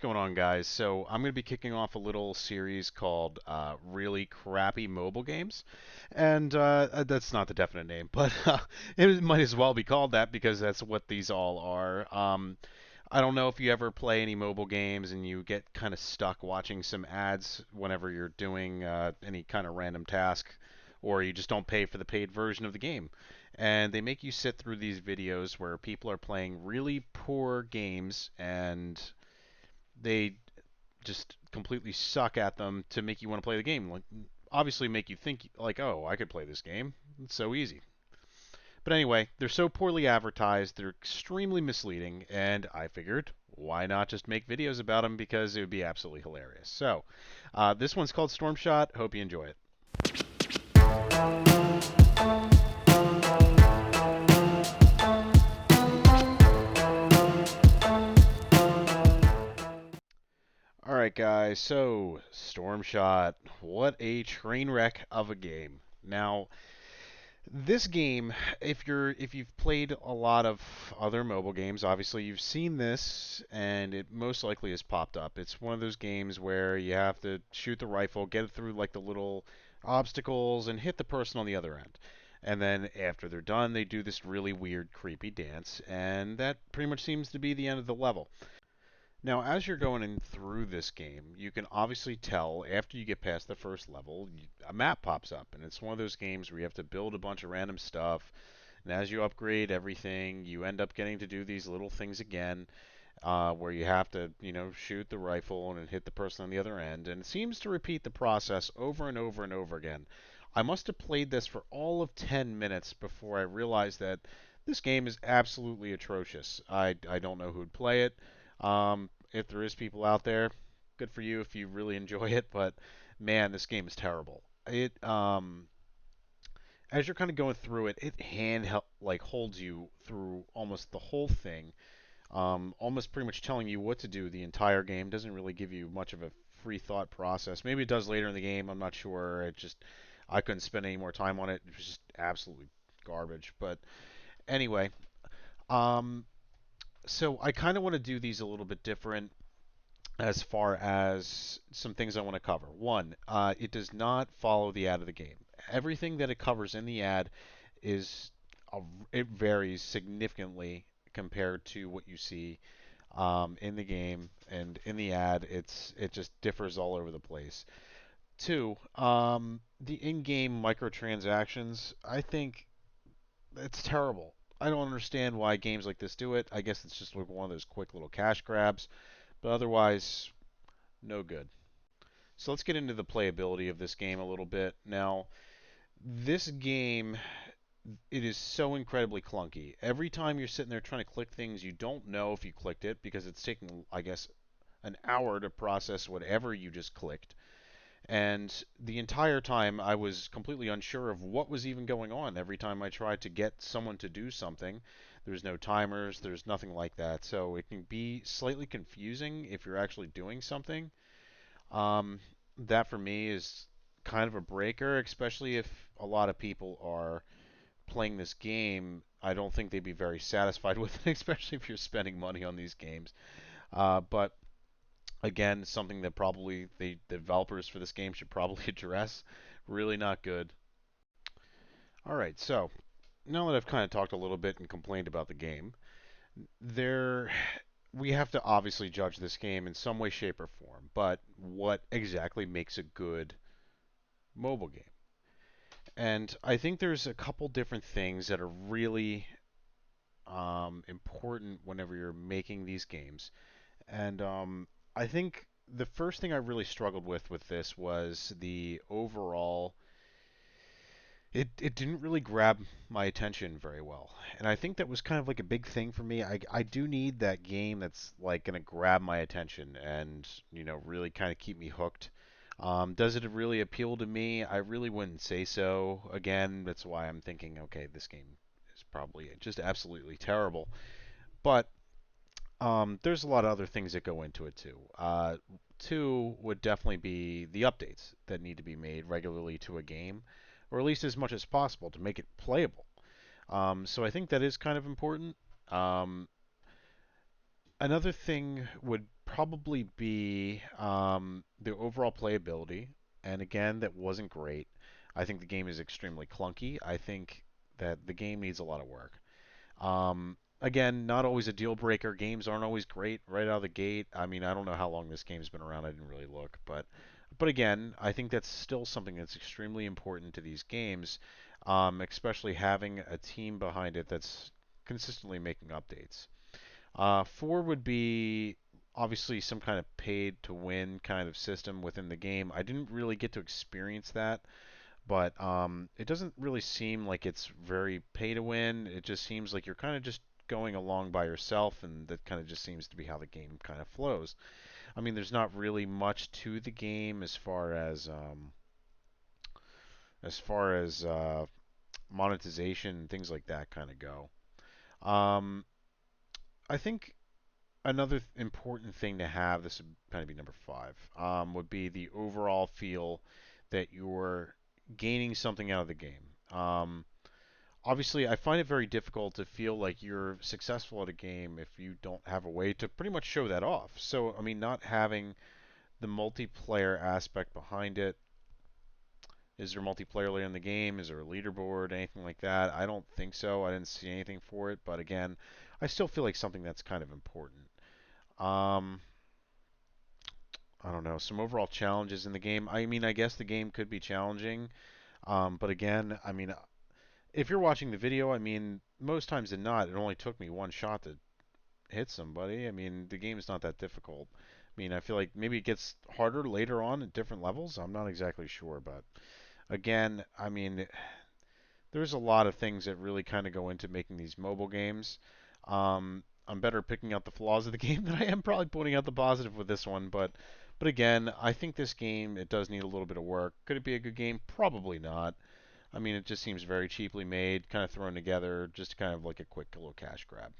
going on, guys? So, I'm going to be kicking off a little series called Really Crappy Mobile Games. And that's not the definite name, but it might as well be called that because that's what these all are. I don't know if you ever play any mobile games and you get kind of stuck watching some ads whenever you're doing any kind of random task, or you just don't pay for the paid version of the game. And they make you sit through these videos where people are playing really poor games and they just completely suck at them to make you want to play the game. Like, obviously, make you think like, oh, I could play this game. It's so easy. But anyway, they're so poorly advertised, they're extremely misleading, and I figured, why not just make videos about them because it would be absolutely hilarious. So, this one's called Stormshot. Hope you enjoy it. All right, guys. So, Stormshot. What a train wreck of a game. Now, this game, if you've played a lot of other mobile games, obviously you've seen this, and it most likely has popped up. It's one of those games where you have to shoot the rifle, get it through like the little obstacles, and hit the person on the other end. And then after they're done, they do this really weird, creepy dance, and that pretty much seems to be the end of the level. Now, as you're going in through this game, you can obviously tell after you get past the first level, a map pops up, and it's one of those games where you have to build a bunch of random stuff. And as you upgrade everything, you end up getting to do these little things again, where you have to, shoot the rifle and hit the person on the other end. And it seems to repeat the process over and over and over again. I must have played this for all of 10 minutes before I realized that this game is absolutely atrocious. I don't know who'd play it. If there is people out there, good for you if you really enjoy it. But man, this game is terrible. As you're kind of going through it, it like holds you through almost the whole thing. Almost pretty much telling you what to do the entire game. Doesn't really give you much of a free thought process. Maybe it does later in the game. I'm not sure. I couldn't spend any more time on it. It was just absolutely garbage. But anyway, um, so I kind of want to do these a little bit different as far as some things I want to cover. One, it does not follow the ad of the game. Everything that it covers in the ad is a, it varies significantly compared to what you see in the game and in the ad. It just differs all over the place. Two, the in-game microtransactions. I think it's terrible. I don't understand why games like this do it. I guess it's just like one of those quick little cash grabs, but otherwise, no good. So let's get into the playability of this game a little bit. Now, this game, it is so incredibly clunky. Every time you're sitting there trying to click things, you don't know if you clicked it because it's taking, I guess, an hour to process whatever you just clicked. And the entire time, I was completely unsure of what was even going on. Every time I tried to get someone to do something, there's no timers, there's nothing like that. So it can be slightly confusing if you're actually doing something. Um, that for me is kind of a breaker, especially if a lot of people are playing this game. I don't think they'd be very satisfied with it, especially if you're spending money on these games. But again, something that probably the developers for this game should probably address. Really not good. All right, so now that I've kind of talked a little bit and complained about the game, there we have to obviously judge this game in some way, shape, or form. But what exactly makes a good mobile game? And I think there's a couple different things that are really important whenever you're making these games. And I think the first thing I really struggled with this was the overall. It didn't really grab my attention very well, and I think that was kind of like a big thing for me. I do need that game that's like gonna grab my attention and really kind of keep me hooked. Does it really appeal to me? I really wouldn't say so. Again, that's why I'm thinking, okay, this game is probably just absolutely terrible. But there's a lot of other things that go into it too. Two would definitely be the updates that need to be made regularly to a game, or at least as much as possible to make it playable. So I think that is kind of important. Um, Another thing would probably be the overall playability, and again, that wasn't great. I think the game is extremely clunky. I think that the game needs a lot of work. Again, not always a deal breaker. Games aren't always great right out of the gate. I mean, I don't know how long this game's been around. I didn't really look, but again, I think that's still something that's extremely important to these games, especially having a team behind it that's consistently making updates. Four would be obviously some kind of paid to win kind of system within the game. I didn't really get to experience that, but it doesn't really seem like it's very pay to win. It just seems like you're kind of just going along by yourself, and that kind of just seems to be how the game kind of flows. I mean, there's not really much to the game as far as monetization and things like that kind of go. Um, I think another important thing to have, this would kind of be number five, would be the overall feel that you're gaining something out of the game. Obviously, I find it very difficult to feel like you're successful at a game if you don't have a way to pretty much show that off. So, I mean, not having the multiplayer aspect behind it. Is there multiplayer layer in the game? Is there a leaderboard? Anything like that? I don't think so. I didn't see anything for it. But again, I still feel like something that's kind of important. Um, I don't know. Some overall challenges in the game. I mean, I guess the game could be challenging. But again, I mean, if you're watching the video, I mean, most times than not, it only took me one shot to hit somebody. I mean, the game's not that difficult. I mean, I feel like maybe it gets harder later on at different levels. I'm not exactly sure, but again, I mean, there's a lot of things that really kind of go into making these mobile games. I'm better picking out the flaws of the game than I am probably pointing out the positive with this one, but again, I think this game it does need a little bit of work. Could it be a good game? Probably not. I mean, it just seems very cheaply made, kind of thrown together, just kind of like a quick little cash grab.